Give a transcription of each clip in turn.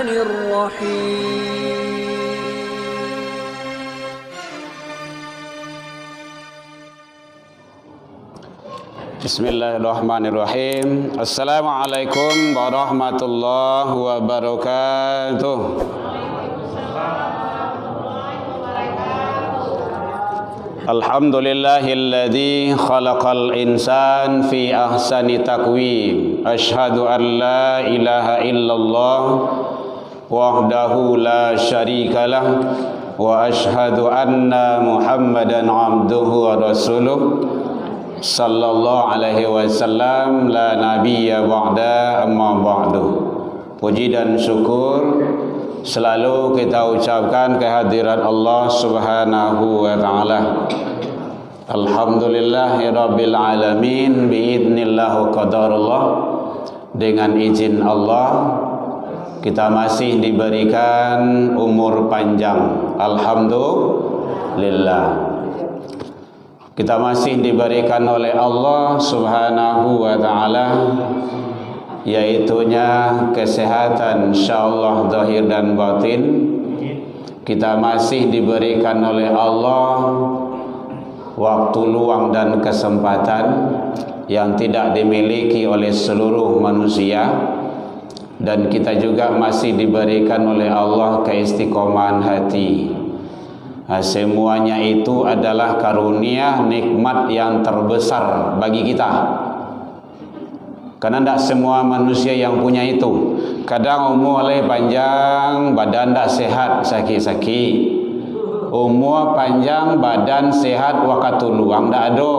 الرحيم Bismillahirrahmanirrahim. Assalamualaikum warahmatullahi wabarakatuh. Alhamdulillahilladzi khalaqal insan fi ahsani taqwim. Asyhadu an la ilaha illallah wahdahu la syarikalah wa asyhadu anna Muhammadan abduhu wa rasuluh. Sallallahu alaihi wasallam, la nabiyya ba'da, amma ba'du. Puji dan syukur selalu kita ucapkan kehadiran Allah Subhanahu wa taala. Alhamdulillahirabbil alamin, biidznillah qadarullah. Dengan izin Allah kita masih diberikan umur panjang. Alhamdulillah. Kita masih diberikan oleh Allah Subhanahu wa taala, yaitunya kesehatan insyaallah zahir dan batin. Kita masih diberikan oleh Allah waktu luang dan kesempatan yang tidak dimiliki oleh seluruh manusia, dan kita juga masih diberikan oleh Allah keistiqomahan hati. Semuanya itu adalah karunia, nikmat yang terbesar bagi kita. Karena tidak semua manusia yang punya itu. Kadang umur panjang, badan tidak sehat, sakit-sakit. Umur panjang, badan sehat, waktu luang tidak ada.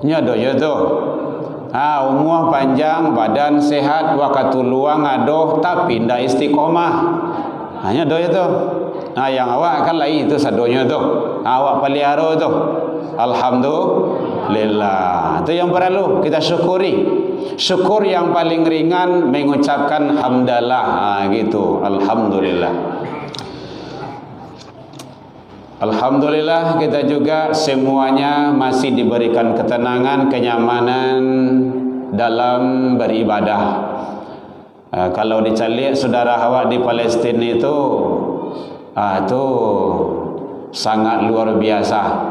Ini ada je tu. Umur panjang, badan sehat, waktu luang ada, tapi tidak istiqomah. Hanya doa itu. Yang awak kan lain itu sadonya tu. Awak pelihara tu. Alhamdulillah. Itu yang perlu kita syukuri. Syukur yang paling ringan mengucapkan hamdalah. Gitu. Alhamdulillah. Alhamdulillah kita juga semuanya masih diberikan ketenangan, kenyamanan dalam beribadah. Kalau dicari saudara awak di Palestina itu sangat luar biasa.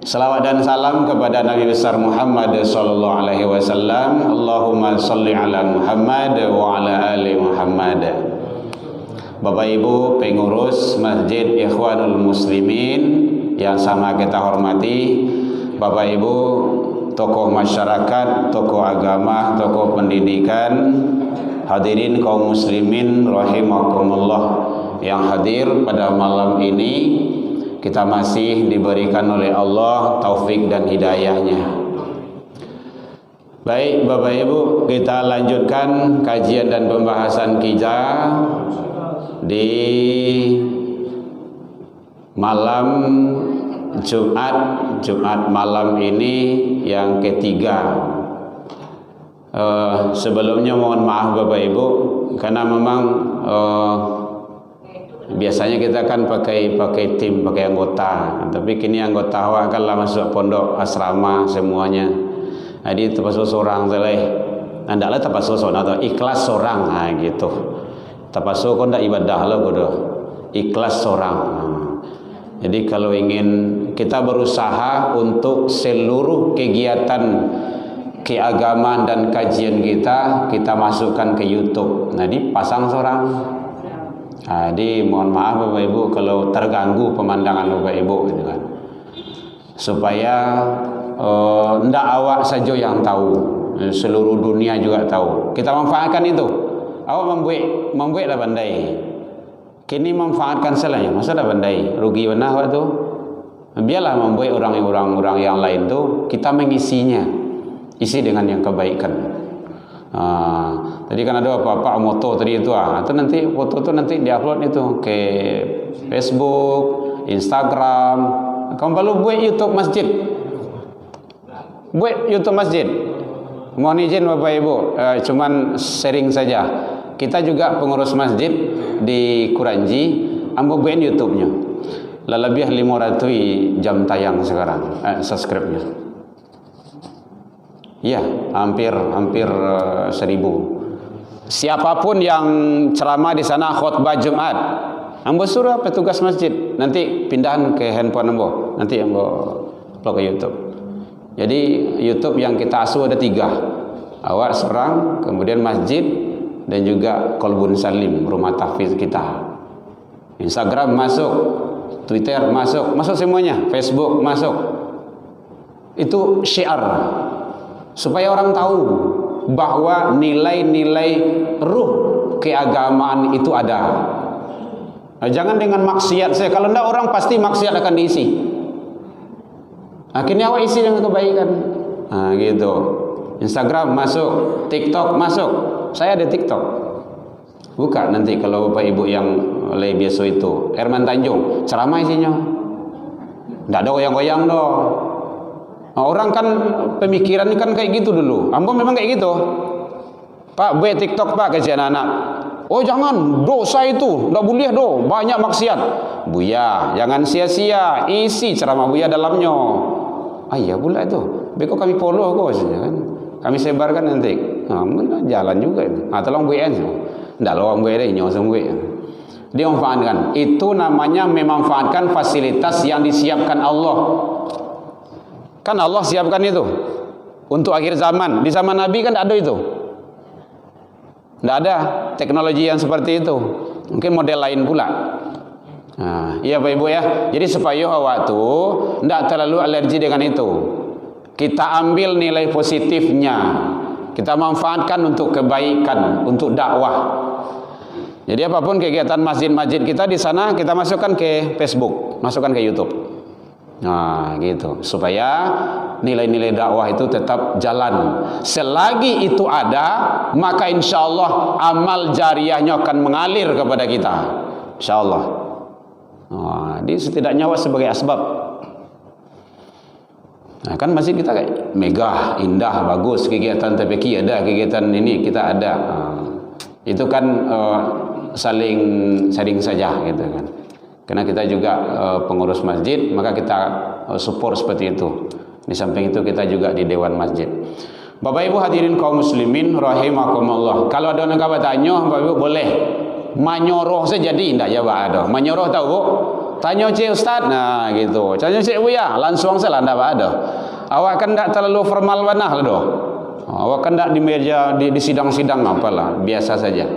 Salawat dan salam kepada Nabi besar Muhammad sallallahu alaihi wasallam. Allahumma salli ala Muhammad wa ala ali Muhammad. Bapak Ibu pengurus Masjid Ikhwanul Muslimin yang sama kita hormati, Bapak Ibu tokoh masyarakat, tokoh agama, tokoh pendidikan, hadirin kaum muslimin rahimakumullah yang hadir pada malam ini, kita masih diberikan oleh Allah taufik dan hidayahnya. Baik Bapak Ibu, kita lanjutkan kajian dan pembahasan kita di malam Jumat malam ini yang ketiga. Sebelumnya mohon maaf Bapak Ibu, karena memang biasanya kita kan pakai tim, pakai anggota, tapi kini anggota awak kan lah masuk pondok asrama semuanya. Jadi terpaksa seorang seleh, andaklah terpaksa seorang atau ikhlas seorang, gitu. Terpaksa kau ndak ibadah lah kau ikhlas seorang. Jadi kalau ingin kita berusaha untuk seluruh kegiatan keagamaan dan kajian kita masukkan ke YouTube. Nah, dipasang seorang. Jadi mohon maaf Bapak Ibu kalau terganggu pemandangan Bapak Ibu gitu kan. Supaya ndak awak saja yang tahu, seluruh dunia juga tahu. Kita manfaatkan itu. Awak membuat lah pandai. Kini manfaatkan selanya, masa dah pandai. Rugi benar awak tu. Biarlah membuat orang-orang yang lain tu, kita mengisinya. Isi dengan yang kebaikan. Tadi kan ada apa-apa moto tadi itu itu nanti foto tu nanti diupload itu ke Facebook, Instagram. Kamu perlu buat YouTube masjid. Buat YouTube masjid. Mohon izin Bapak Ibu, cuman sharing saja. Kita juga pengurus masjid di Kuranji, ambo buat YouTube-nya. Lebih 500 jam tayang sekarang, subscribe-nya. Iya, hampir 1000. Siapapun yang ceramah di sana khutbah Jumat, ambo suruh petugas masjid nanti pindahan ke handphone ambo, nanti ambo upload ke YouTube. Jadi YouTube yang kita asuh ada 3, awak seorang, kemudian masjid, dan juga Kolbun Salim, rumah tahfiz kita. Instagram masuk, Twitter masuk semuanya, Facebook masuk. Itu syiar supaya orang tahu bahwa nilai-nilai ruh keagamaan itu ada. Nah, jangan dengan maksiat saya. Kalau tidak orang pasti maksiat akan diisi. Akhirnya awak isi dengan kebaikan. Nah, gitu. Instagram masuk, TikTok masuk. Saya ada TikTok. Buka nanti kalau Bapak Ibu yang lebih biasa itu. Herman Tanjung, ceramah isinya. Tidak ada goyang-goyang doh. Nah, orang kan pemikiran kan kayak gitu dulu. Ambo memang kayak gitu. Pak, buat TikTok Pak, kasihan anak. Oh jangan, dosa itu, tidak boleh doh, banyak maksiat. Buya, jangan sia-sia, isi ceramah Buya dalamnya. Ah iya pula itu. Beko kami follow kok kan. Kami sebarkan nanti. Nah, jalan juga itu. Nah, tolong buat itu. Tidak lawan buat deh, nyosong buat. Dia memanfaatkan. Itu namanya memanfaatkan fasilitas yang disiapkan Allah. Kan Allah siapkan itu untuk akhir zaman. Di zaman Nabi kan ada itu. Tidak ada teknologi yang seperti itu. Mungkin model lain pula. Nah, iya Bapak Ibu ya. Jadi supaya awak tu tidak terlalu alergi dengan itu. Kita ambil nilai positifnya. Kita manfaatkan untuk kebaikan, untuk dakwah. Jadi apapun kegiatan masjid-masjid kita di sana kita masukkan ke Facebook, masukkan ke YouTube. Nah gitu, supaya nilai-nilai dakwah itu tetap jalan. Selagi itu ada, maka insya Allah amal jariahnya akan mengalir kepada kita, insya Allah. Nah, jadi setidaknya sebagai asbab. Nah, kan masjid kita kayak megah, indah, bagus, kegiatan TPQ ada, kegiatan ini kita ada. Nah, itu kan saling saja gitu kan. Karena kita juga pengurus masjid, maka kita support seperti itu. Di samping itu kita juga di dewan masjid. Bapak Ibu hadirin kaum muslimin rahimakumullah. Kalau ada orang bertanya, Bapak Ibu boleh menyuruh saja jadi tidak jawab ada. Menyuruh tahu Bu? Tanya Cik Ustaz. Nah gitu. Tanya Cik Buya, langsung saja tidak ada. Awak kan tidak terlalu formal banah lah doh. Awak kan tidak di meja di sidang-sidang apalah, biasa saja.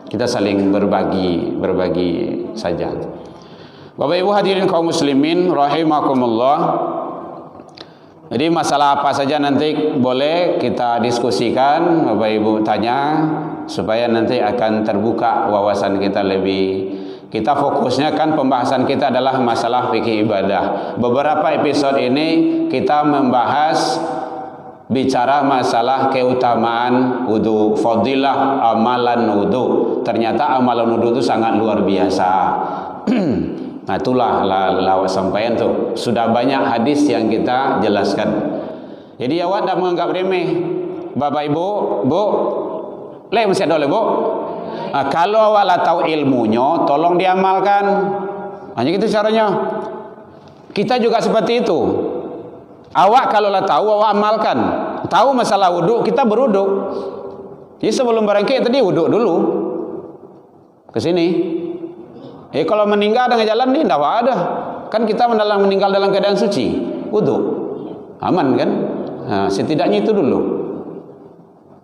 Kita saling berbagi saja. Bapak Ibu hadirin kaum muslimin rahimakumullah. Jadi masalah apa saja nanti boleh kita diskusikan, Bapak Ibu tanya supaya nanti akan terbuka wawasan kita lebih. Kita fokusnya kan pembahasan kita adalah masalah fikih ibadah. Beberapa episode ini kita membahas bicara masalah keutamaan wudu, fadilah amalan wudu. Ternyata amalan wudu itu sangat luar biasa. Nah itulah lawak sampaian tuh. Sudah banyak hadis yang kita jelaskan. Jadi awak tak menganggap remeh. Bapak Ibu, Bu, masih ada oleh Bu. Nah, kalau awak lah tahu ilmunya, tolong diamalkan. Hanya gitu caranya. Kita juga seperti itu. Awak kalau lah tahu, awak amalkan. Tahu masalah wudhu, kita berwudhu. Jadi sebelum berangkat tadi wudhu dulu. Ke sini. Kalau meninggal dengan jalan ini tidak ada. Kan kita meninggal dalam keadaan suci, wudhu, aman kan? Nah, setidaknya itu dulu.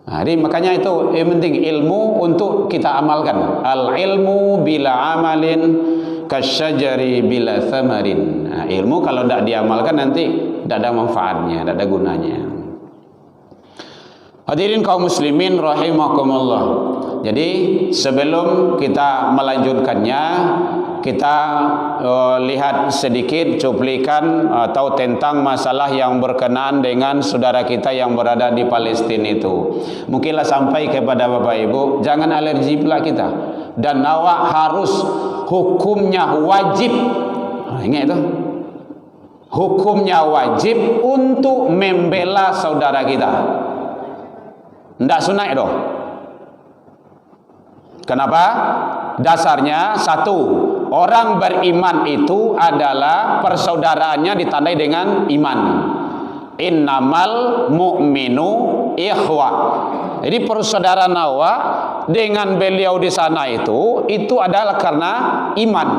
Nah, jadi makanya itu yang penting ilmu untuk kita amalkan. Al ilmu bila amalin kasyajari bila thamarin. Nah, ilmu kalau tidak diamalkan nanti tidak ada manfaatnya, tidak ada gunanya. Hadirin kaum muslimin rahimakumullah. Jadi sebelum kita melanjutkannya, kita lihat sedikit cuplikan atau tentang masalah yang berkenaan dengan saudara kita yang berada di Palestina itu. Mungkinlah sampai kepada Bapak Ibu, jangan alergi pula kita. Dan awak harus hukumnya wajib. Nah, ingat itu. Hukumnya wajib untuk membela saudara kita. Tidak sunat doh. Kenapa? Dasarnya satu, orang beriman itu adalah persaudaraannya ditandai dengan iman. Innamal mu'minu ikhwah. Jadi persaudaraan awak dengan beliau di sana itu adalah karena iman,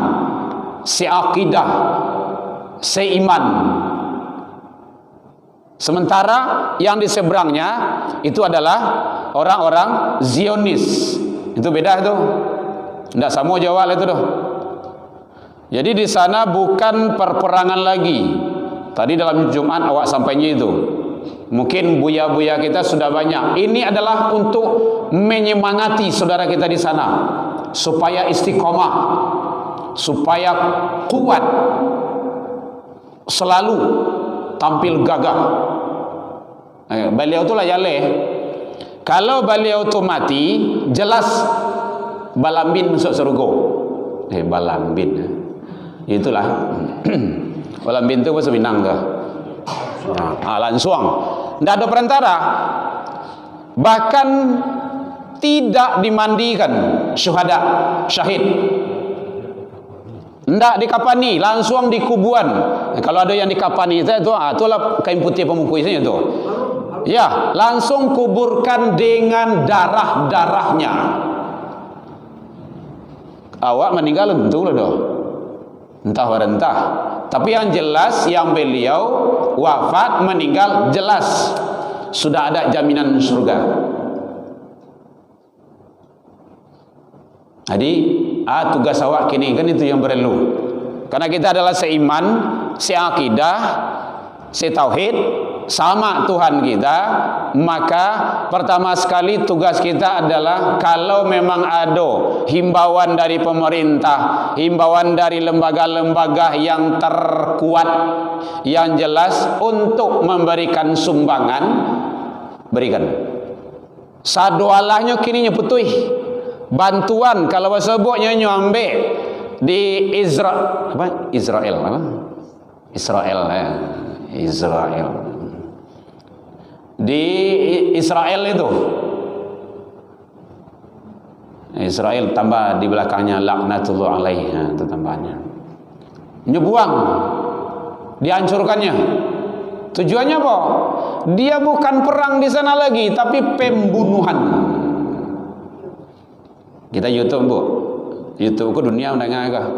seakidah, seiman. Sementara yang di seberangnya itu adalah orang-orang Zionis. Itu beda itu. Tidak sama Jawa itu doh. Jadi di sana bukan perperangan lagi. Tadi dalam Jumat awak sampainya itu. Mungkin buya-buya kita sudah banyak. Ini adalah untuk menyemangati saudara kita di sana supaya istiqomah, supaya kuat, selalu tampil gagah. Beliau itulah yaleh. Kalau beliau itu mati, jelas balambin masuk surga. Balambin. Itulah. Balambin itu bahasa Minang ke? Langsung. Tidak ada perantara. Bahkan tidak dimandikan syuhada, syahid. Tidak dikapani, langsung di kuburan. Kalau ada yang dikapani itulah kain putih pemungkusnya itu. Ya, langsung kuburkan dengan darah-darahnya. Awak meninggal tentu lah doh. Entah. Tapi yang jelas yang beliau wafat meninggal jelas sudah ada jaminan surga. Jadi tugas awak kini kan itu yang perlu. Karena kita adalah seiman, seakidah, setauhid sama Tuhan kita, maka pertama sekali tugas kita adalah kalau memang ada himbauan dari pemerintah, himbauan dari lembaga-lembaga yang terkuat, yang jelas untuk memberikan sumbangan, berikan. Sadoalahnya kini nyeputui bantuan kalau sebutnya nyambe di Israel di Israel itu Israel tambah di belakangnya laknatullah alaihi, itu tambahnya nyebuang, dihancurkannya. Tujuannya apa? Dia bukan perang di sana lagi, tapi pembunuhan. Kita YouTube bu, YouTube ke dunia mendengar,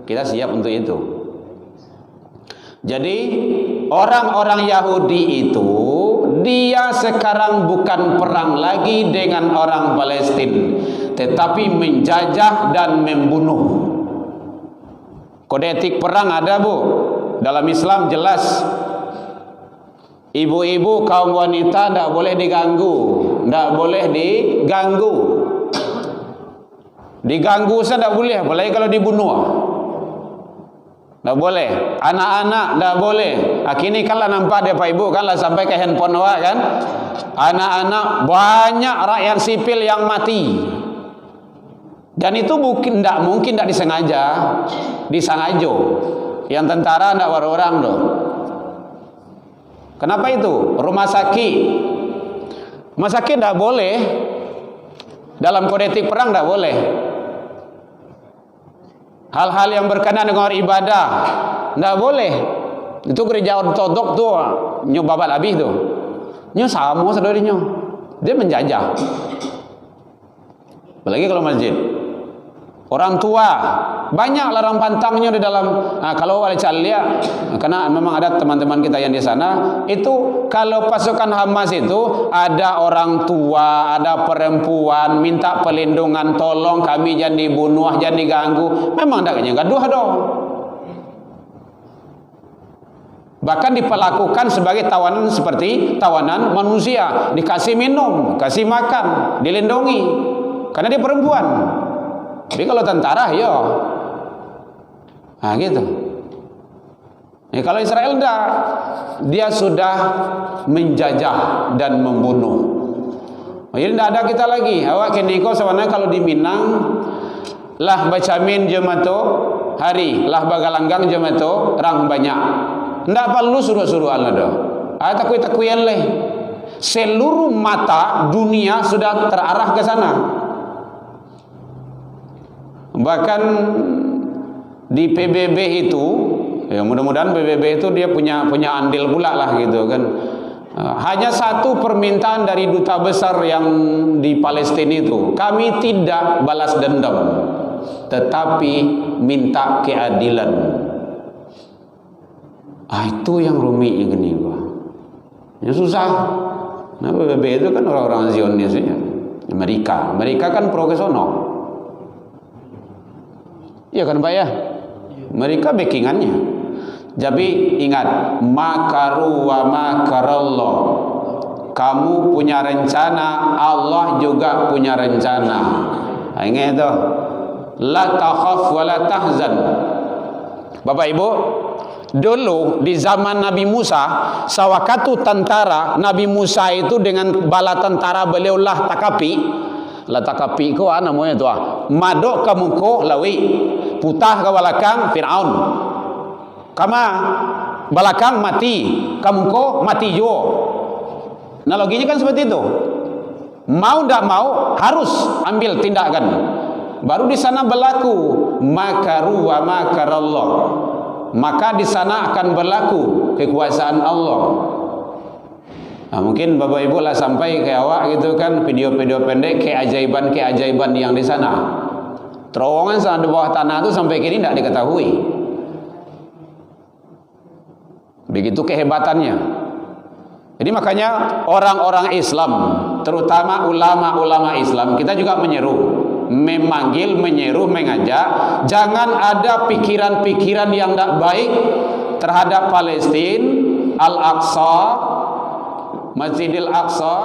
kita siap untuk itu. Jadi orang-orang Yahudi itu dia sekarang bukan perang lagi dengan orang Palestina, tetapi menjajah dan membunuh. Kode etik perang ada bu, dalam Islam jelas. Ibu-ibu, kaum wanita tidak boleh diganggu, tidak boleh diganggu. Diganggu saya tidak boleh, apalagi kalau dibunuh. Tak boleh. Anak-anak tak boleh. Kini kalau nampak dia Pak Ibu kalau sampai ke handphone awak kan, anak-anak banyak rakyat sipil yang mati. Dan itu tidak mungkin tidak disengaja, disengaja. Yang tentara tidak orang-orang loh. Kenapa itu? Rumah sakit tidak boleh. Dalam kode etik perang tidak boleh. Hal-hal yang berkenaan dengan ibadah tidak boleh. Itu gereja ortodok tuh nyobabat habis tuh. Nyo sama saudarinya. Dia menjajah. Apalagi kalau masjid. Orang tua banyak larang pantangnya di dalam. Kalau wali calia, karena memang ada teman-teman kita yang di sana itu kalau pasukan Hamas itu ada orang tua, ada perempuan minta perlindungan, tolong kami jangan dibunuh, jangan diganggu. Memang tak gaduh dong. Bahkan diperlakukan sebagai tawanan seperti tawanan manusia, dikasih minum, kasih makan, dilindungi karena dia perempuan. Tapi kalau tentara, yo, gitu. Kalau Israel dah, dia sudah menjajah dan membunuh. Jadi tidak ada kita lagi. Awak keniko sebenarnya kalau di Minang, lah bacamin jemato hari, lah bagalanggang jemato orang banyak. Tidak perlu suruh-suruh Allah doh. Takui-takuian leh. Seluruh mata dunia sudah terarah ke sana. Bahkan di PBB itu, ya mudah-mudahan PBB itu dia punya andil pula lah gitu kan. Hanya satu permintaan dari duta besar yang di Palestina itu, kami tidak balas dendam, tetapi minta keadilan. Itu yang rumit yang gini gua. Ya susah. Nah, PBB itu kan orang-orang Zionis ya. Amerika kan pro ke sono. Iya kan Pak ya? Mereka backingannya. Jadi ingat, makaru wa makarallah. Kamu punya rencana, Allah juga punya rencana. Ingat itu. La takhaf wa la tahzan. Bapak Ibu, dulu di zaman Nabi Musa, sawakatu tentara Nabi Musa itu dengan bala tentara beliau lah takapi ko namanya tu madok kamu ko lawi putah ke belakang Firaun, kama belakang mati kamu ko mati jo. Nah loginya kan seperti itu, mau tidak mau harus ambil tindakan. Baru di sana berlaku makaru wa makarallah, maka di sana akan berlaku kekuasaan Allah. Nah, mungkin Bapak Ibu lah sampai ke awak gitu kan video-video pendek keajaiban yang di sana. Terowongan sana di bawah tanah itu sampai kini tidak diketahui. Begitu kehebatannya. Jadi makanya orang-orang Islam, terutama ulama-ulama Islam, kita juga memanggil, menyeru, mengajak, jangan ada pikiran-pikiran yang tidak baik terhadap Palestina, Al-Aqsa, Masjidil Aqsa,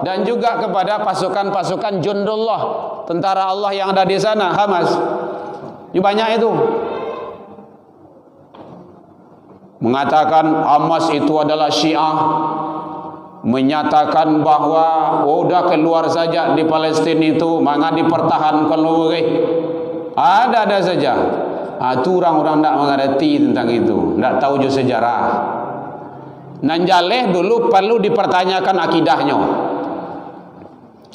dan juga kepada pasukan-pasukan Jundullah, tentara Allah yang ada di sana, Hamas. Banyak itu mengatakan Hamas itu adalah Syiah, menyatakan bahwa udah keluar saja di Palestina itu, maka dipertahankan lagi. Ada saja. Itu orang-orang tidak mengerti tentang itu, tidak tahu juga sejarah. Nanjaleh dulu perlu dipertanyakan akidahnya,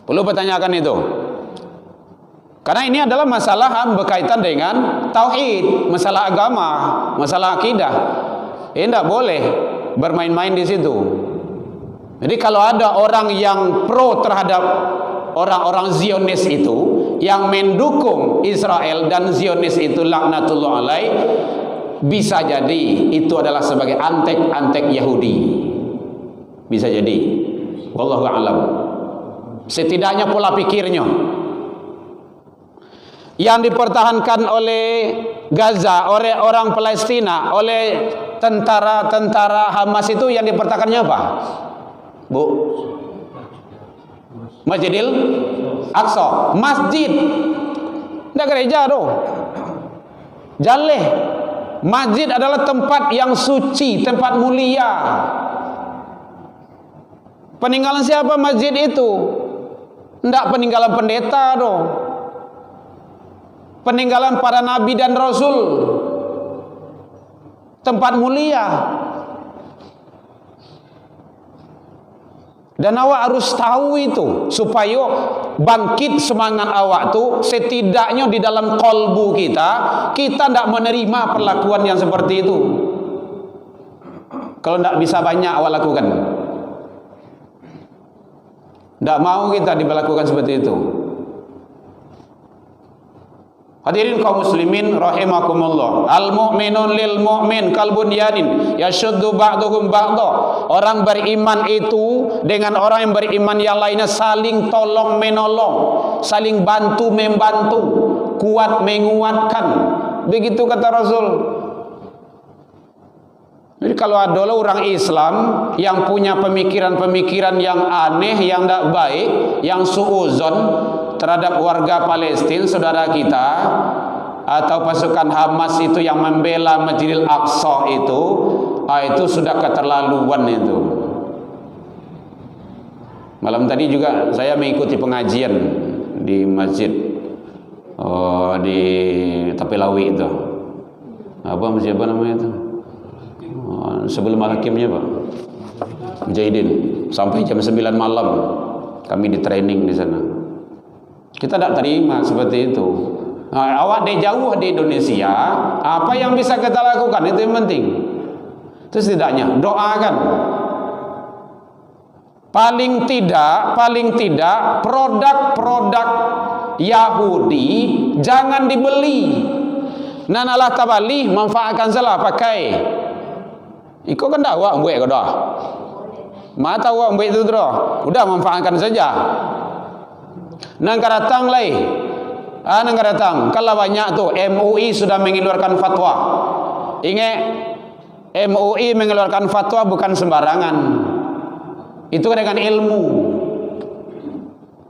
perlu pertanyakan itu, karena ini adalah masalah berkaitan dengan tauhid, masalah agama, masalah akidah. Ini tidak boleh bermain-main di situ. Jadi kalau ada orang yang pro terhadap orang-orang Zionis itu, yang mendukung Israel dan Zionis itu laknatullah alaih, bisa jadi itu adalah sebagai antek-antek Yahudi. Bisa jadi. Wallahu a'lam. Setidaknya pola pikirnya. Yang dipertahankan oleh Gaza, oleh orang Palestina, oleh tentara-tentara Hamas itu yang dipertahankannya apa? Bu? Masjidil Aqsa, masjid. Tidak gereja doh. Jaleh. Masjid adalah tempat yang suci, tempat mulia. Peninggalan siapa masjid itu? Tidak peninggalan pendeta doh. Peninggalan para nabi dan rasul. Tempat mulia. Dan awak harus tahu itu, supaya bangkit semangat awak tu, setidaknya di dalam kolbu kita tidak menerima perlakuan yang seperti itu. Kalau tidak bisa banyak awak lakukan, tidak mau kita diberlakukan seperti itu. Hadirin kaum muslimin rahimakumullah. Al mu'minun lil mu'min kal bunyanin yashuddu ba'duhum ba'dha. Orang beriman itu dengan orang yang beriman yang lainnya saling tolong menolong, saling bantu membantu, kuat menguatkan. Begitu kata Rasul. Jadi kalau ada orang Islam yang punya pemikiran-pemikiran yang aneh, yang tidak baik, yang suuzon terhadap warga Palestina, saudara kita, atau pasukan Hamas itu yang membela Masjidil Aqsa itu sudah keterlaluan itu. Malam tadi juga saya mengikuti pengajian di masjid di Tapilawi itu. Masjid apa namanya itu? Sebelum Al-Hakimnya Pak Mujahidin, sampai jam 9 malam kami di training di sana. Kita tidak terima seperti itu. Awak di jauh di Indonesia, apa yang bisa kita lakukan itu yang penting. Itu setidaknya doakan. paling tidak produk-produk Yahudi jangan dibeli. Nanalah tabali manfaatkan salah pakai. Iko kan dah awak buat ke dah. Mata awak buat itu dah. Udah manfaatkan saja. Nang karatang lai. Nang karatang. Kalau banyak tu MUI sudah mengeluarkan fatwa. Ingat, MUI mengeluarkan fatwa bukan sembarangan. Itu dengan ilmu.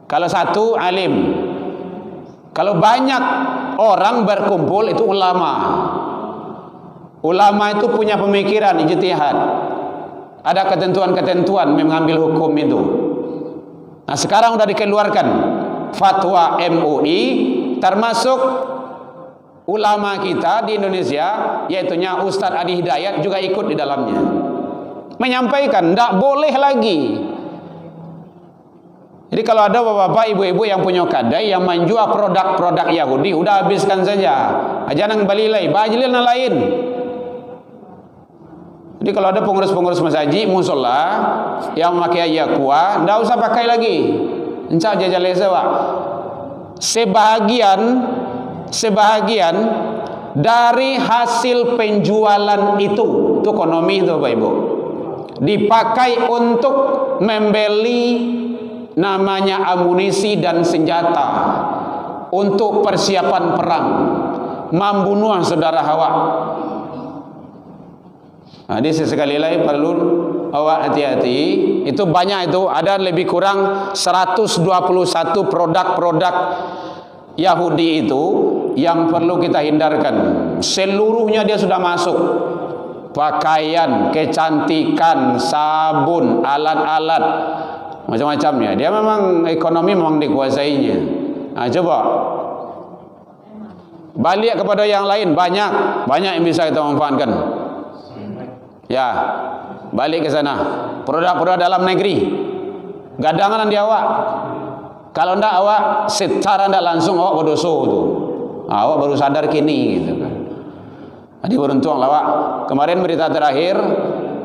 Kalau satu alim. Kalau banyak orang berkumpul itu ulama. Ulama itu punya pemikiran ijtihad. Ada ketentuan-ketentuan mengambil hukum itu. Nah, sekarang sudah dikeluarkan fatwa MUI, termasuk ulama kita di Indonesia, yaitunya Ustadz Adi Hidayat juga ikut di dalamnya. Menyampaikan tidak boleh lagi. Jadi kalau ada bapak-bapak, ibu-ibu yang punya kedai yang menjual produk-produk Yahudi, udah habiskan saja. Jangan balilai, bajilil na lain. Jadi kalau ada pengurus-pengurus masjid, musola yang memakai ayakwa, tidak usah pakai lagi. Encak jajal sewa. Sebahagian dari hasil penjualan itu ekonomi itu Bapak Ibu, dipakai untuk membeli namanya amunisi dan senjata untuk persiapan perang, membunuh saudara awak. Jadi sekali lagi perlu awak hati-hati. Itu banyak, itu ada lebih kurang 121 produk-produk Yahudi itu yang perlu kita hindarkan. Seluruhnya dia sudah masuk. Pakaian, kecantikan, sabun, alat-alat, macam-macamnya. Dia memang ekonomi memang dikuasainya. Nah, coba balik kepada yang lain, banyak yang bisa kita manfaatkan. Ya, balik ke sana. Produk-produk dalam negeri, gadangan di awak. Kalau ndak awak secara ndak langsung awak berdosa tu. Awak baru sadar kini gitu kan. Jadi beruntung awak. Kemarin berita terakhir,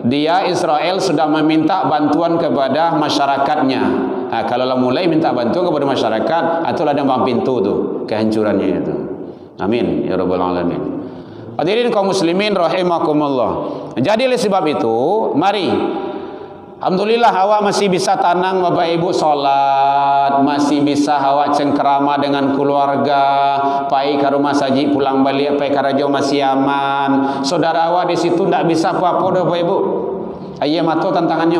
dia Israel sudah meminta bantuan kepada masyarakatnya. Nah, kalau mulai minta bantuan kepada masyarakat, itulah dampak pintu tu kehancurannya itu. Amin ya rabbal alamin. Hadirin kaum muslimin rahimakumullah. Jadi oleh sebab itu, mari, alhamdulillah awak masih bisa tanang Bapak Ibu solat, masih bisa awak cengkerama dengan keluarga, pai ke rumah saji pulang balik, pai ke raja masih aman. Saudara awak di situ tidak bisa apa-apa Bapak Ibu. Ayah matu tantangannya.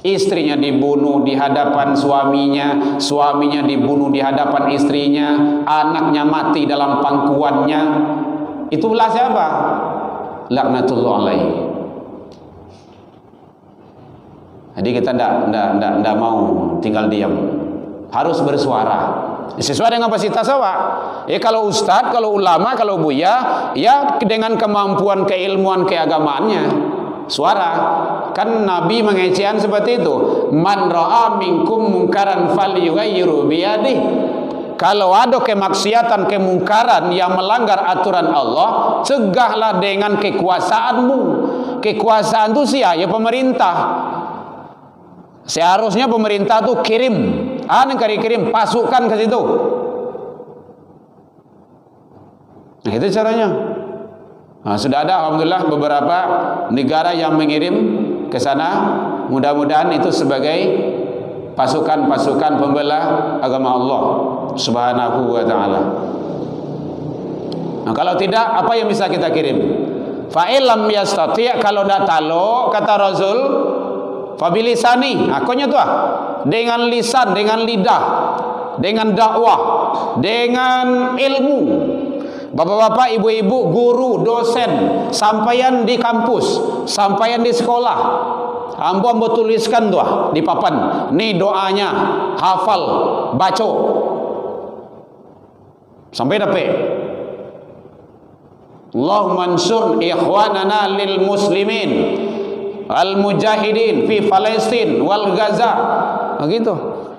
Istrinya dibunuh di hadapan suaminya, suaminya dibunuh di hadapan istrinya, anaknya mati dalam pangkuannya. Itulah siapa? Laknatullah alaihi. Jadi kita tidak mau tinggal diam, harus bersuara sesuai dengan kapasitas awak. Kalau ustadz, kalau ulama, kalau buya, ya dengan kemampuan keilmuan keagamaannya, suara. Kan Nabi mengecehan seperti itu. Man ra'a minkum mungkaran falyughayyiru biyadihi. Kalau ada kemaksiatan, kemungkaran yang melanggar aturan Allah, cegahlah dengan kekuasaanmu. Kekuasaan itu siapa? Ya pemerintah. Seharusnya pemerintah tuh kirim, kirim pasukan ke situ. Nah, itu caranya. Nah, sudah ada alhamdulillah beberapa negara yang mengirim ke sana. Mudah-mudahan itu sebagai pasukan-pasukan pembela agama Allah Subhanahu wa taala. Nah, kalau tidak, apa yang bisa kita kirim? Fa illam yastati', kalau tidak talo, kata Rasul, fabilisani, akonya tuh dengan lisan, dengan lidah, dengan dakwah, dengan ilmu. Bapak-bapak, ibu-ibu, guru, dosen, sampaian di kampus, sampaian di sekolah, ambo tuliskan tuh di papan. Nih doanya, hafal, baca, sampai dapat. Allahumma ansur ikhwanana lil muslimin al-mujahidin fi Palestin wal Gaza. Begitu.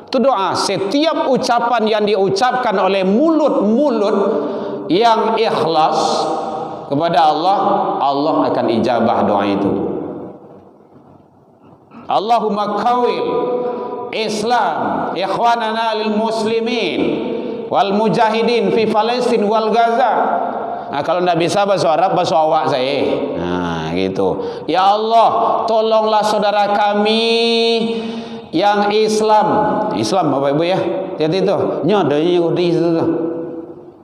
Itu doa. Setiap ucapan yang diucapkan oleh mulut-mulut yang ikhlas kepada Allah, Allah akan ijabah doa itu. Allahumma kawil Islam ikhwanana lil muslimin wal mujahidin fi Palestin wal Gaza. Nah, kalau tidak bisa bahasa Arab, bahasa awak saya. Nah, gitu. Ya Allah, tolonglah saudara kami yang Islam Bapak Ibu ya. Lihat itu, nyodanya Yahudi itu tuh.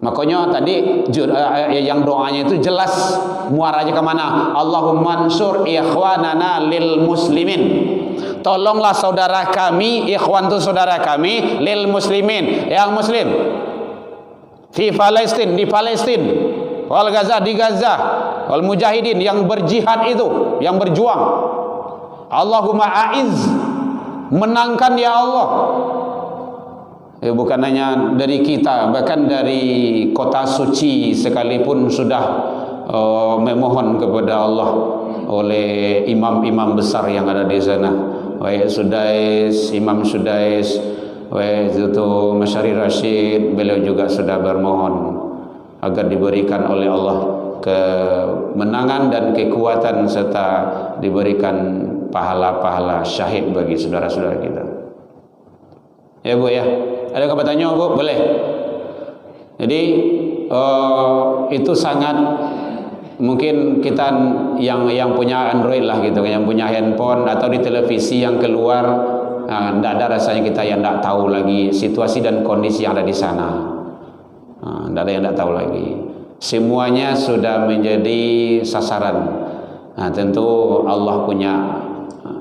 Makanya tadi yang doanya itu jelas muaranya kemana? Allahumma ansur ikhwanana lil muslimin. Tolonglah saudara kami, ikhwan itu saudara kami, lil muslimin, yang muslim. Di Palestin, wal Gaza, di Gaza, wal mujahidin, yang berjihad itu, yang berjuang. Allahumma aiz, menangkan ya Allah. Bukan hanya dari kita, bahkan dari kota suci sekalipun sudah memohon kepada Allah oleh imam-imam besar yang ada di sana. Imam Sudais, itu Masyari Rashid, beliau juga sudah bermohon agar diberikan oleh Allah kemenangan dan kekuatan serta diberikan pahala-pahala syahid bagi saudara-saudara kita. Ya Bu ya, ada pertanyaan Bu? Boleh. Jadi itu sangat mungkin kita yang punya Android lah gitu, yang punya handphone atau di televisi yang keluar, tidak ada rasanya kita yang tidak tahu lagi situasi dan kondisi yang ada di sana. Tidak ada yang tidak tahu lagi. Semuanya sudah menjadi sasaran. Nah, tentu Allah punya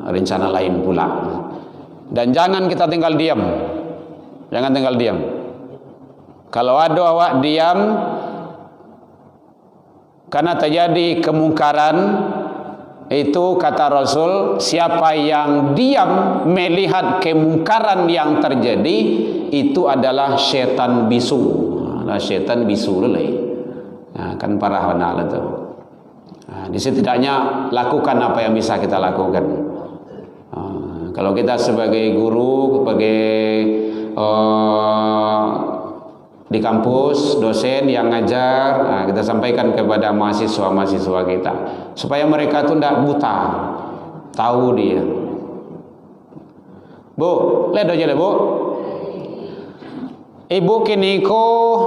rencana lain pula. Dan jangan kita tinggal diam. Jangan tinggal diam. Kalau ada awak diam karena terjadi kemungkaran, itu kata Rasul, siapa yang diam melihat kemungkaran yang terjadi, itu adalah setan bisu. Nah, setan bisu lelai. Nah, kan parah benar itu. Nah, setidaknya lakukan apa yang bisa kita lakukan. Kalau kita sebagai guru, sebagai di kampus, dosen yang ngajar, nah, kita sampaikan kepada mahasiswa-mahasiswa kita supaya mereka itu tidak buta, tahu dia. Bu, lihat aja Bu. Ibu kini ko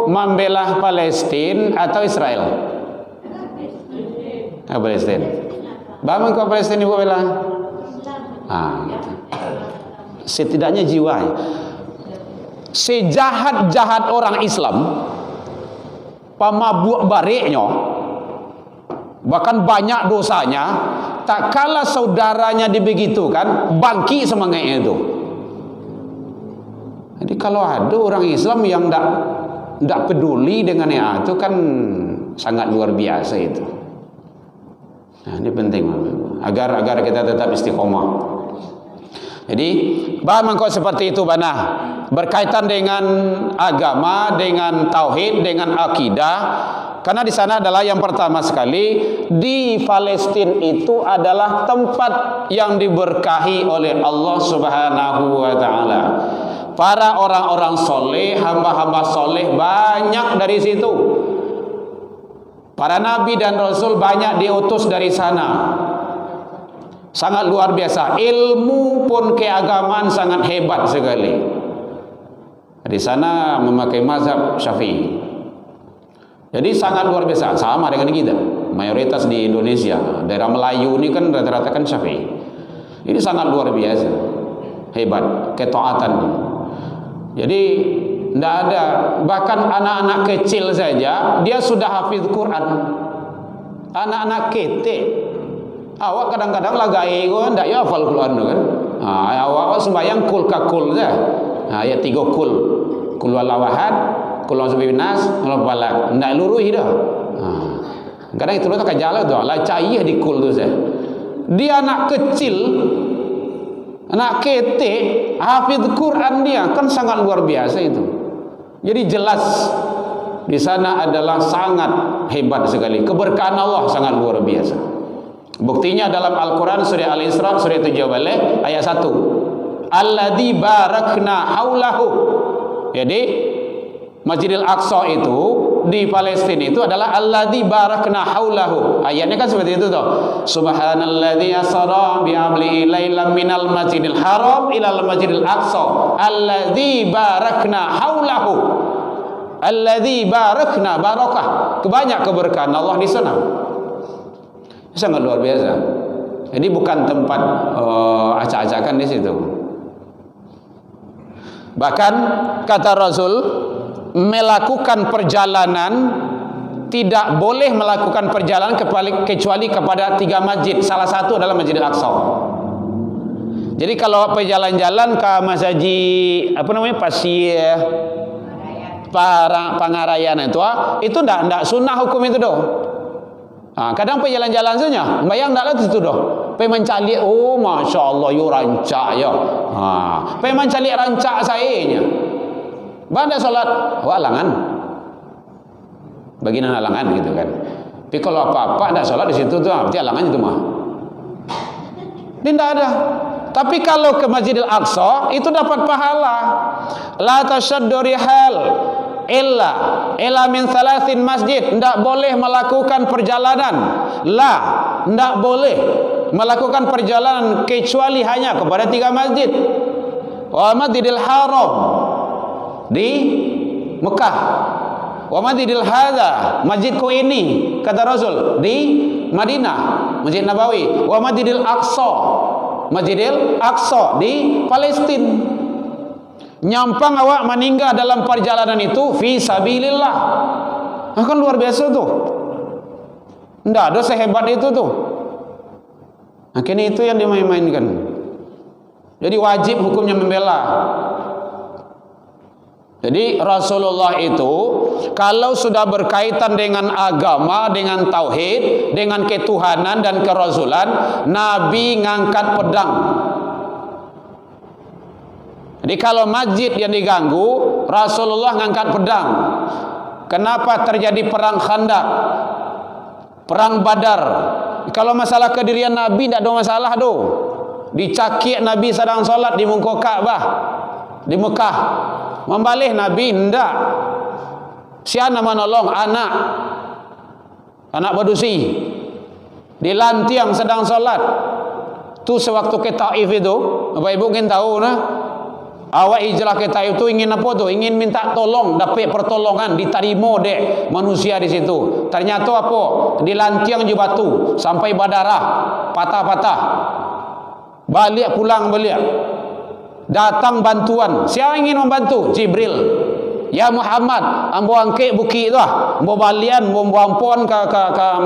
membela Palestina atau Israel? Palestina. Bagaimana kau Palestina ibu bela? Gitu. Setidaknya jiwa. Sejahat-jahat orang Islam, pemabuk bariknya, bahkan banyak dosanya, tak kala saudaranya dibegitukan, bangkit semangatnya itu. Jadi kalau ada orang Islam yang tidak peduli dengan itu kan sangat luar biasa itu. Nah, ini penting agar kita tetap istiqomah. Jadi bagaimana seperti itu bana berkaitan dengan agama, dengan tauhid, dengan akidah. Karena di sana adalah yang pertama sekali di Palestina itu adalah tempat yang diberkahi oleh Allah Subhanahu wa taala. Para orang-orang soleh, hamba-hamba soleh banyak dari situ. Para nabi dan rasul banyak diutus dari sana. Sangat luar biasa. Ilmu pun keagamaan sangat hebat sekali. Di sana memakai mazhab Syafi'i. Jadi sangat luar biasa. Sama dengan kita. Mayoritas di Indonesia, daerah Melayu ini kan rata-rata kan Syafi'i. Ini sangat luar biasa. Hebat ketaatan. Jadi tidak ada, bahkan anak-anak kecil saja dia sudah hafiz Quran. Anak-anak kete. Awak kadang-kadang lagai kan ndak ya hafal Quran kan. Awak sembahyang kul kakul dah. Ayat 3 kul. Kul walawahad, kul wasbinas, kul falak. Ndak luruhi dah. Kadang itu tak jalan tu, la cair di kul tu saya. Dia anak kecil, anak kete, hafiz Quran dia kan sangat luar biasa itu. Jadi jelas di sana adalah sangat hebat sekali. Keberkahan Allah sangat luar biasa. Buktinya dalam Al-Quran surah Al-Isra surah 7 ayat 1. Alladzi barakna haulahu. Jadi Masjidil Aqsa itu di Palestina itu adalah alladzi barakna haulahu. Ayatnya kan seperti itu toh. Subhanalladzi asra bi amli lailan minal masjidil haram ilal masjidil aqsa alladzi barakna haulahu. Alladzi barakna, barakah, kebanyak keberkahan Allah di sana. Sangat luar biasa. Jadi bukan tempat acak-acakan di situ. Bahkan kata Rasul, melakukan perjalanan tidak boleh melakukan perjalanan kecuali kepada 3 masjid. Salah satu adalah Masjidil Aqsa. Jadi kalau jalan-jalan ke masjid apa namanya Pasir Pangarayan itu ndak sunnah hukum itu doh. Kadang jalan-jalan saja, bayang ndak lah itu doh. Pe mencalik, oh masya Allah, yo rancak ya. Pe mencalik rancak saya nya. Banda solat, alangan. Bagian alangan gitu kan. Tapi kalau apa-apa ndak solat di situ tuh, berarti alangan itu mah. Ini ndak ada. Tapi kalau ke Masjidil Aqsa itu dapat pahala. La tashaddu rihal illa min thalathin masjid. Ndak boleh melakukan perjalanan. Ndak boleh melakukan perjalanan kecuali hanya kepada 3 masjid. Wa Masjidil Haram di Mekah. Wa Masjidil Hadza, masjidku ini kata Rasul di Madinah, Masjid Nabawi. Wa Masjidil Aqsa, Masjidil Aqsa di Palestina. Nyampang awak meninggal dalam perjalanan itu fi sabilillah. Kan luar biasa tuh. Ndak ada sehebat itu tuh. Akhirnya itu yang dimain-mainkan. Jadi wajib hukumnya membela. Jadi Rasulullah itu kalau sudah berkaitan dengan agama, dengan tauhid, dengan ketuhanan dan kerasulan, Nabi ngangkat pedang. Jadi kalau masjid yang diganggu, Rasulullah ngangkat pedang. Kenapa terjadi perang Khandaq, perang Badar? Kalau masalah kedirian Nabi tidak ada masalah doh. Dicakik Nabi sedang solat di muka Ka'bah di Mekah. Membalih Nabi hendak. Siapa menolong anak badusi di lantiang sedang solat. Tu sewaktu ke Taif itu, Bapak Ibu ingin tahu nah, awak hijrah ke Taif itu ingin apa tuh? Ingin minta tolong, dapat pertolongan, diterima dek manusia di situ. Ternyata apa? Di lantiang je batu sampai berdarah, patah-patah. Balik pulang balik. Datang bantuan. Siapa ingin membantu? Jibril. Ya Muhammad, ambo angke buki tu ambo balian, ambo ampun ke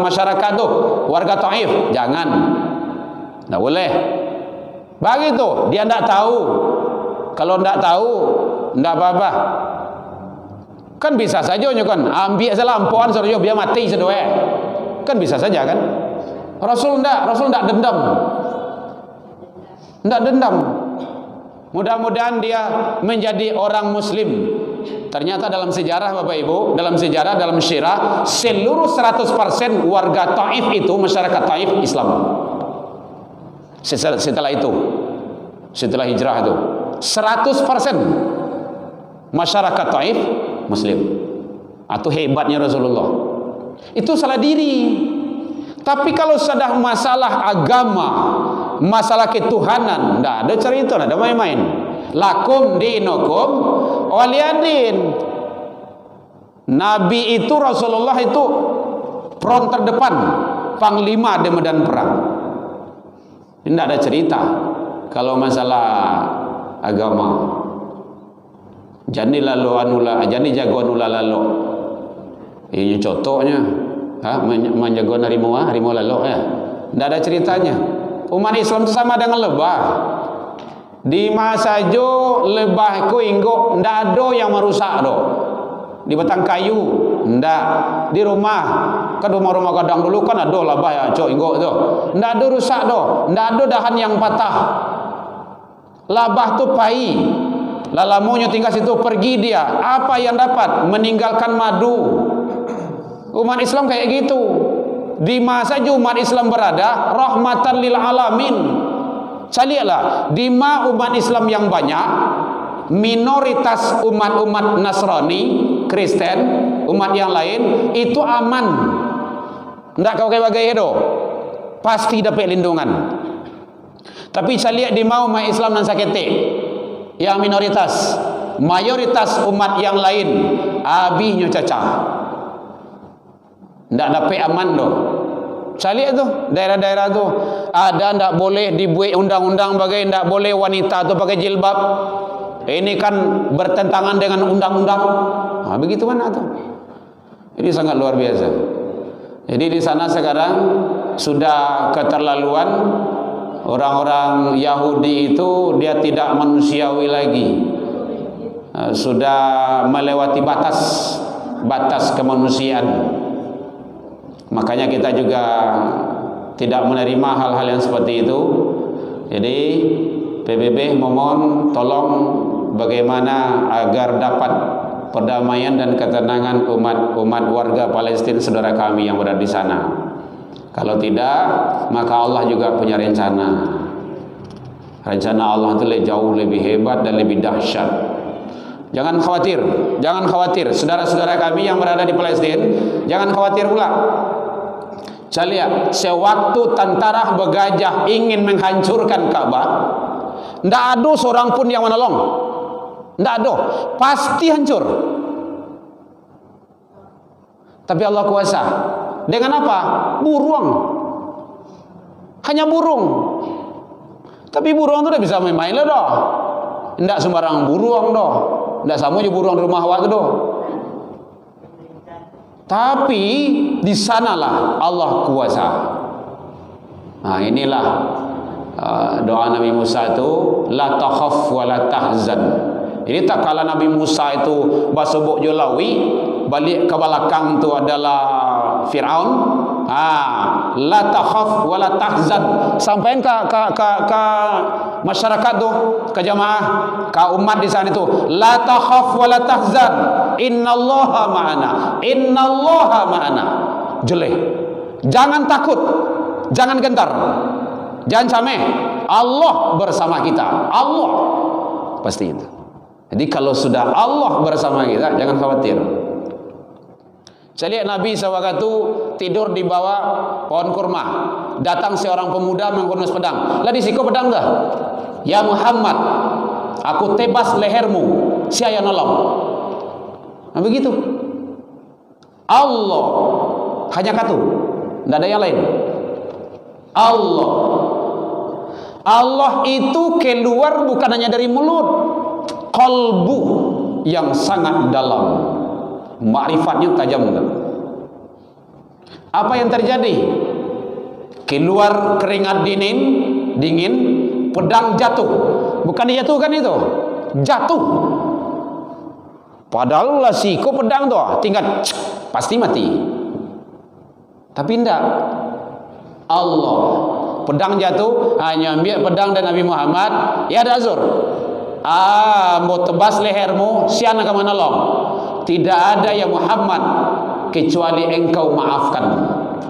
masyarakat tu, warga Taif. Jangan. Tak boleh. Begitu. Dia tak tahu. Kalau tak tahu, tak apa-apa. Kan bisa saja kan, ambil salah ampuan suruh biar mati sedoi. Kan bisa saja kan? Rasul tak dendam. Tak dendam. Mudah-mudahan dia menjadi orang muslim. Ternyata dalam sejarah Bapak Ibu, dalam syirah, seluruh 100% warga Taif itu, masyarakat Taif Islam. Setelah itu, setelah hijrah itu, 100% masyarakat Taif muslim. Itu hebatnya Rasulullah. Itu salah diri. Tapi kalau sudah masalah agama, masalah ketuhanan, tidak ada cerita, tidak ada main-main. Lakum dinukum waliyadin. Nabi itu, Rasulullah itu front terdepan, panglima di medan perang. Tidak ada cerita kalau masalah agama. Jani lalu anula, jani jago anula lalu. Ini contohnya. Menjaga harimau lalu ya. Tidak ada ceritanya. Umat Islam itu sama dengan lebah. Di masa jo lebah ku inggo ndak ada yang merusak do. Di batang kayu ndak. Di rumah kan rumah-rumah kadang dulu kan ada lebah ya cok inggo tu. Ndak ada rusak do. Ndak ada dahan yang patah. Lebah tu pai. Lalamunya tinggal situ pergi dia. Apa yang dapat? Meninggalkan madu. Umat Islam kayak gitu. Di masa umat Islam berada, rahmatan lil alamin. Carilah di mana umat Islam yang banyak, minoritas umat-umat Nasrani, Kristen, umat yang lain itu aman. Ndak kau kayak bagai itu, pasti dapat lindungan. Tapi saya lihat di mau umat Islam dan sakete, yang minoritas, mayoritas umat yang lain abihnya caca. Ndak dapat aman doh. Saya lihat tuh daerah-daerah tuh ada ndak boleh dibuat undang-undang bagai ndak boleh wanita tuh pakai jilbab. Ini kan bertentangan dengan undang-undang. Nah, begitu mana tuh? Ini sangat luar biasa. Jadi di sana sekarang sudah keterlaluan, orang-orang Yahudi itu dia tidak manusiawi lagi. Sudah melewati batas kemanusiaan. Makanya kita juga tidak menerima hal-hal yang seperti itu. Jadi PBB mohon tolong bagaimana agar dapat perdamaian dan ketenangan umat warga Palestina, saudara kami yang berada di sana. Kalau tidak, maka Allah juga punya rencana. Rencana Allah itu jauh lebih hebat dan lebih dahsyat. Jangan khawatir, saudara-saudara kami yang berada di Palestina, jangan khawatir pula. Saya lihat, sewaktu tentara bergajah ingin menghancurkan Ka'bah, tidak ada seorang pun yang menolong. Tidak ada, pasti hancur. Tapi Allah kuasa. Dengan apa? Burung. Hanya burung. Tapi burung itu tidak bisa main-main lah dah. Tidak sembarang burung dah. Tidak sama je burung di rumah awak tu dah. Tapi di sanalah Allah kuasa. Nah, inilah doa Nabi Musa itu, la takhaf wa la tahzan. Jadi tak kala Nabi Musa itu basubuk jolawi, balik ke belakang itu adalah Firaun. La takhaf wa la tahzan. Sampaikan ke masyarakat tu, ke jamaah, ke umat di sana itu, la takhaf wa la tahzan. Innallaha ma'ana. Innallaha ma'ana. Jeleh. Jangan takut, jangan gentar, jangan cameh. Allah bersama kita. Allah pasti itu. Jadi kalau sudah Allah bersama kita, jangan khawatir. Saya lihat Nabi SAW tidur di bawah pohon kurma. Datang seorang pemuda menggunus pedang. Lah disiko pedang dah. Ya Muhammad, aku tebas lehermu. Siapa yang nolong? Nah begitu. Allah hanya satu, tidak ada yang lain. Allah itu keluar bukan hanya dari mulut, qalbu yang sangat dalam, ma'rifatnya tajam. Apa yang terjadi? Keluar keringat dingin, pedang jatuh. Bukan dijatuhkan itu, jatuh. Padahal lah siko pedang tu tinggal pasti mati. Tapi tidak. Allah pedang jatuh, hanya ambil pedang dan Nabi Muhammad, ya ada azur. Mau tebas lehermu, siapa akan menolong? Tidak ada ya Muhammad kecuali engkau maafkan.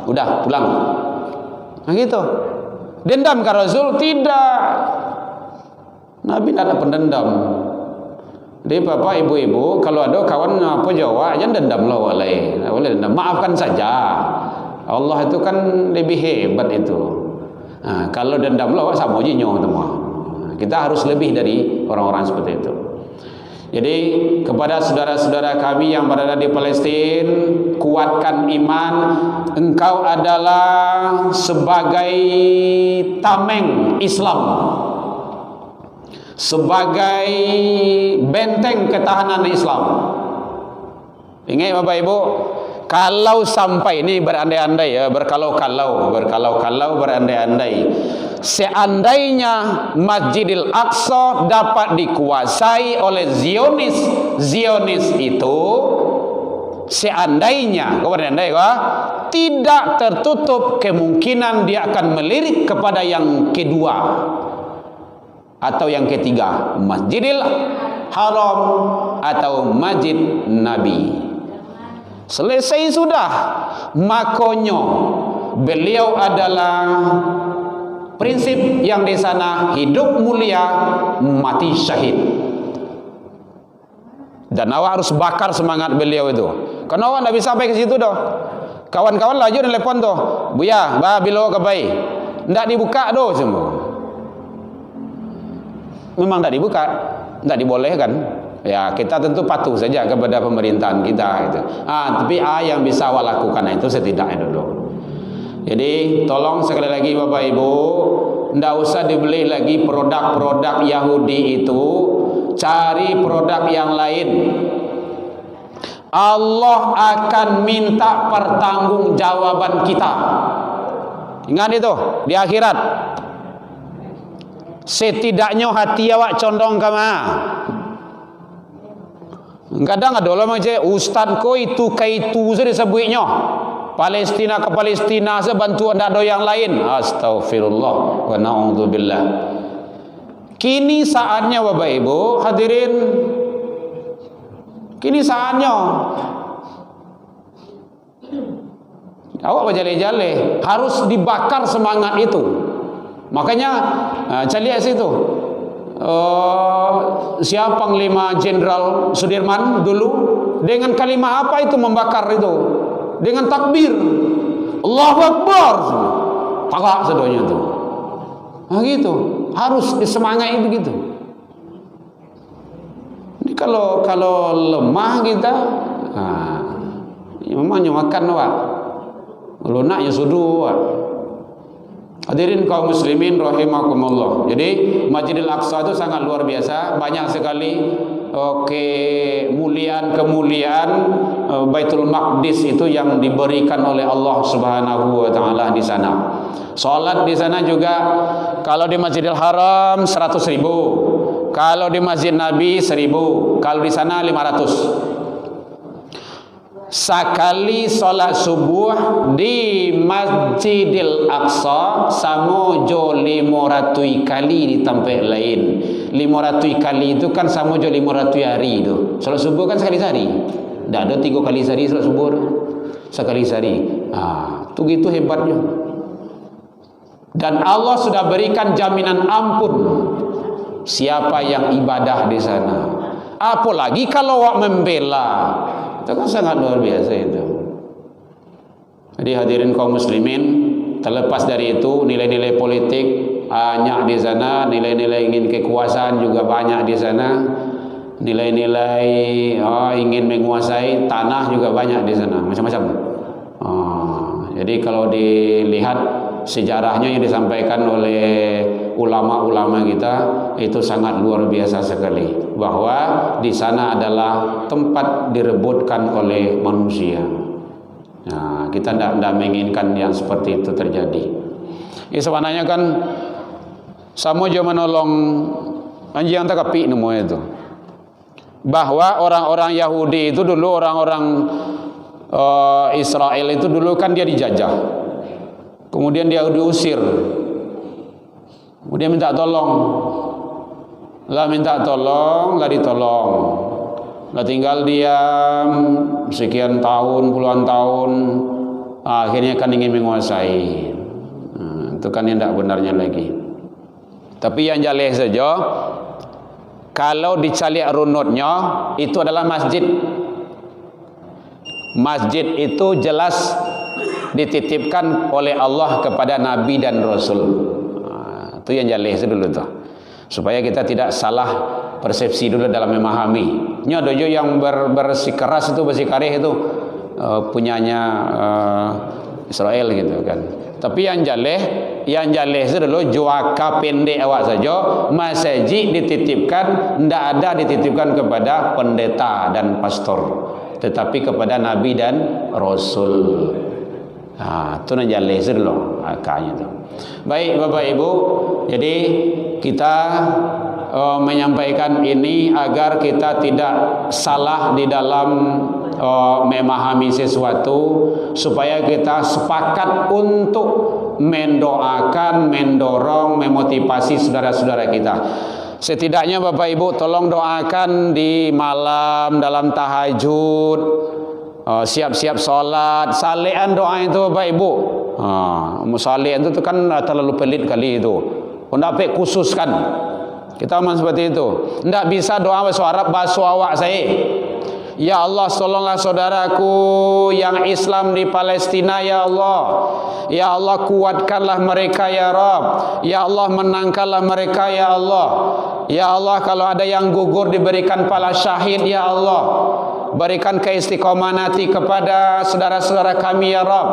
Udah pulang. Nah gitu. Dendam ke Rasul? Tidak. Nabi tidak ada pendendam. Jadi bapak ibu-ibu, kalau ada kawan apa Jawa, jangan dendam lah walai. Boleh dendam, maafkan saja. Allah itu kan lebih hebat itu. Nah, kalau dendam lah sama aja nyoh semua. Kita harus lebih dari orang-orang seperti itu. Jadi kepada saudara-saudara kami yang berada di Palestina, kuatkan iman. Engkau adalah sebagai tameng Islam, sebagai benteng ketahanan Islam. Ingat Bapak Ibu, kalau sampai ini berandai-andai ya, berkalau-kalau berandai-andai, seandainya Masjidil Aqsa dapat dikuasai oleh Zionis itu, seandainya, tidak tertutup kemungkinan dia akan melirik kepada yang kedua atau yang ketiga, Masjidil Haram atau Masjid Nabi. Selesai sudah. Makanya beliau adalah prinsip yang di sana hidup mulia, mati syahid. Dan awak harus bakar semangat beliau itu. Karena awak tidak bisa sampai ke situ dah. Kawan-kawan laju telepon tu, Buya, bilo ke bayi. Tidak dibuka doh semua. Memang tidak dibuka, tidak dibolehkan. Ya, kita tentu patuh saja kepada pemerintahan kita itu. Tapi yang bisa awak lakukan itu setidaknya dulu. Jadi tolong sekali lagi Bapak Ibu, tidak usah dibeli lagi produk-produk Yahudi itu, cari produk yang lain. Allah akan minta pertanggungjawaban kita. Ingat itu di akhirat. Setidaknya hati awak condong ke mana? Kadang ada orang macam ustaz ko itu kaitu saja disebutnya. Palestina ke Palestina sebantu anda ada yang lain. Astagfirullah wa na'udzubillah. Kini saatnya Bapak Ibu hadirin, kini saatnya awak berjale-jale, harus dibakar semangat itu. Makanya cari situ siapa Panglima Jenderal Sudirman dulu dengan kalimat apa itu membakar itu? Dengan takbir Allahu Akbar, takak sedonya itu. Gitu harus disemangat itu gitu. Ini kalau lemah kita, memangnya makan wak, lunaknya sudu wak. Hadirin kaum muslimin rahimakumullah. Jadi Masjidil Aqsa itu sangat luar biasa, banyak sekali kemuliaan Baitul Maqdis itu yang diberikan oleh Allah Subhanahu wa taala di sana. Salat di sana juga kalau di Masjidil Haram 100.000, kalau di Masjid Nabi 1.000, kalau di sana 500. Sekali solat subuh di Masjidil Aqsa sama jo 500 kali di tempat lain. 500 kali itu kan sama jo 500 hari itu. Solat subuh kan sekali sehari. Tak ada 3 kali sehari solat subuh tu. Sekali sehari. Tu gitu hebatnya. Dan Allah sudah berikan jaminan ampun siapa yang ibadah di sana. Apalagi kalau awak membela, itu kan sangat luar biasa itu. Jadi hadirin kaum muslimin, terlepas dari itu nilai-nilai politik banyak di sana, nilai-nilai ingin kekuasaan juga banyak di sana, nilai-nilai ingin menguasai tanah juga banyak di sana, macam-macam. Jadi kalau dilihat sejarahnya yang disampaikan oleh ulama-ulama kita itu sangat luar biasa sekali, bahwa di sana adalah tempat direbutkan oleh manusia. Kita tidak menginginkan yang seperti itu terjadi. Ini sebenarnya kan sama juga menolong anjing tak kapi nemu itu, bahwa orang-orang Yahudi itu dulu, orang-orang Israel itu dulu kan dia dijajah, kemudian dia diusir. Kemudian minta tolong, lah ditolong, lah tinggal diam sekian tahun, puluhan tahun, akhirnya kan ingin menguasai. Itu kan yang tidak benarnya lagi. Tapi yang jaleh saja, kalau dicari runutnya itu adalah masjid. Masjid itu jelas dititipkan oleh Allah kepada Nabi dan Rasul. Itu yang jalih dulu tuh, supaya kita tidak salah persepsi dulu dalam memahami. Ini ada juga yang bersikeras itu, bersikarih itu punyanya Israel gitu kan. Tapi yang jalih itu dulu juaka pendek awak saja. Masjid dititipkan, tidak ada dititipkan kepada pendeta dan pastor, tetapi kepada Nabi dan Rasul. Itu yang jalih dulu akanya tu. Baik Bapak Ibu, jadi kita menyampaikan ini agar kita tidak salah di dalam memahami sesuatu, supaya kita sepakat untuk mendoakan, mendorong, memotivasi saudara-saudara kita. Setidaknya Bapak Ibu tolong doakan di malam dalam tahajud, siap-siap sholat, salian doa itu Bapak Ibu. Salian itu kan terlalu pelit kali itu. Hendak khususkan. Kita memang seperti itu. Tidak bisa doa bahasa Arab, bahasa awak saya. Ya Allah, tolonglah saudaraku yang Islam di Palestina ya Allah. Ya Allah, kuatkanlah mereka ya Rabb. Ya Allah, menangkanlah mereka ya Allah. Ya Allah, kalau ada yang gugur diberikan pahala syahid ya Allah. Berikan keistiqomanati kepada saudara-saudara kami ya Rabb.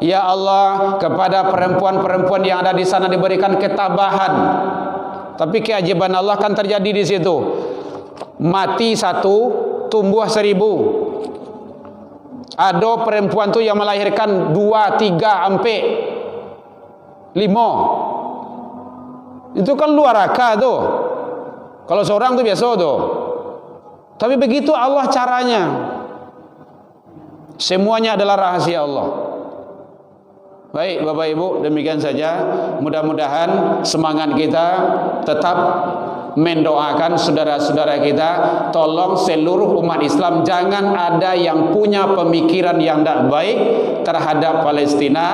Ya Allah, kepada perempuan-perempuan yang ada di sana diberikan ketabahan. Tapi keajaiban Allah kan terjadi di situ. Mati satu, tumbuh 1000. Ada perempuan tu yang melahirkan 2, 3 sampai 5. Itu kan luar akal tu. Kalau seorang tu biasa tu. Tapi begitu Allah caranya. Semuanya adalah rahasia Allah. Baik Bapak Ibu, demikian saja. Mudah-mudahan semangat kita tetap mendoakan saudara-saudara kita. Tolong seluruh umat Islam jangan ada yang punya pemikiran yang tidak baik terhadap Palestina,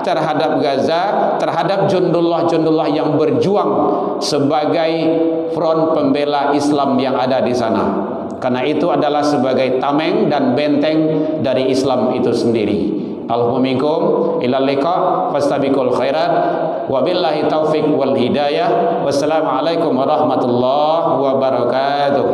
terhadap Gaza, terhadap jundullah-jundullah yang berjuang sebagai front pembela Islam yang ada di sana. Karena itu adalah sebagai tameng dan benteng dari Islam itu sendiri. Allahumma minkum ilal liqa fastabiqul khairat wabillahi taufiq wal hidayah. Wassalamualaikum warahmatullahi wabarakatuh.